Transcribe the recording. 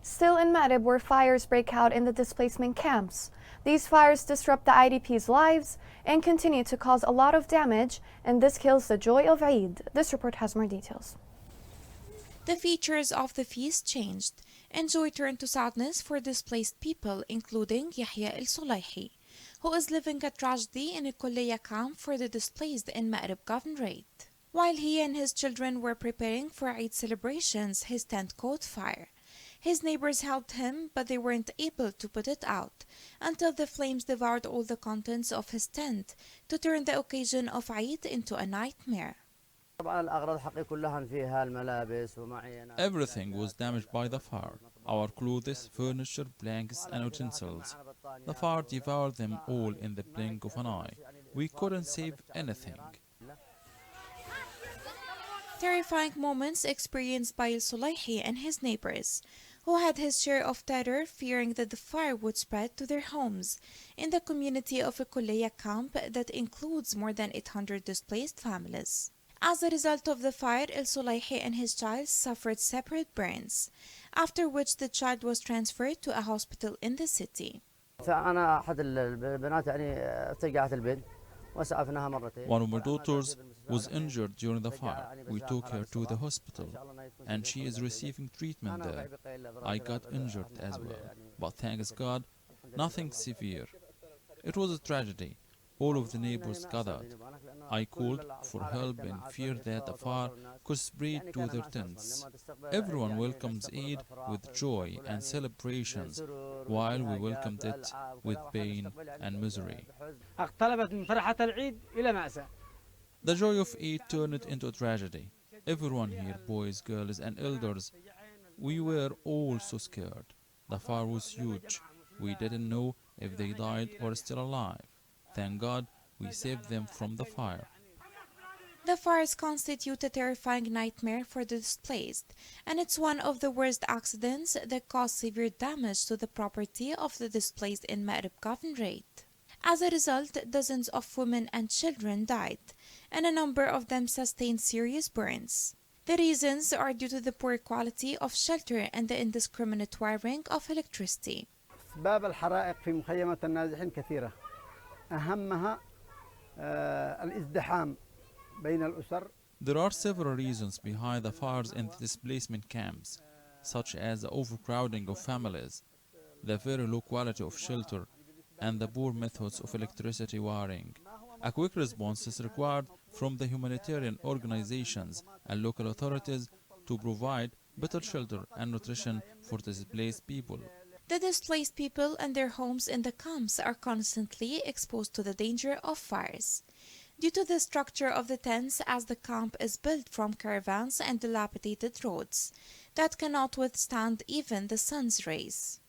Still in Marib, where fires break out in the displacement camps. These fires disrupt the IDP's lives and continue to cause a lot of damage, and this kills the joy of Eid. This report has more details. The features of the feast changed, and joy turned to sadness for displaced people, including Yahya el-Sulayhi, who is living a tragedy in a Kulliya camp for the displaced in Marib Governorate. While he and his children were preparing for Eid celebrations, his tent caught fire. His neighbors helped him, but they weren't able to put it out until the flames devoured all the contents of his tent to turn the occasion of Eid into a nightmare. Everything was damaged by the fire. Our clothes, furniture, blankets, and utensils. The fire devoured them all in the blink of an eye. We couldn't save anything. Terrifying moments experienced by El-Sulayhi and his neighbors, who had his share of terror, fearing that the fire would spread to their homes in the community of a Kulliya camp that includes more than 800 displaced families. As a result of the fire, El-Sulayhi and his child suffered separate burns, after which the child was transferred to a hospital in the city. One of my daughters was injured during the fire. We took her to the hospital, and she is receiving treatment there. I got injured as well, but thanks God, nothing severe. It was a tragedy. All of the neighbors gathered. I called for help and feared that the fire could spread to their tents. Everyone welcomes Eid with joy and celebrations, while we welcomed it with pain and misery. The joy of Eid turned into a tragedy. Everyone here, boys, girls, and elders, we were all so scared. The fire was huge. We didn't know if they died or still alive. Thank God we saved them from the fire. The fires constitute a terrifying nightmare for the displaced, and it's one of the worst accidents that caused severe damage to the property of the displaced in Marib Governorate. As a result, dozens of women and children died, and a number of them sustained serious burns. The reasons are due to the poor quality of shelter and the indiscriminate wiring of electricity. أسباب الحرائق في مخيمات النازحين كثيرة. أهمها الازدحام بين الأسر. There are several reasons behind the fires in the displacement camps, such as the overcrowding of families, the very low quality of shelter, and the poor methods of electricity wiring. A quick response is required from the humanitarian organizations and local authorities to provide better shelter and nutrition for the displaced people. The displaced people and their homes in the camps are constantly exposed to the danger of fires. Due to the structure of the tents, as the camp is built from caravans and dilapidated roads that cannot withstand even the sun's rays.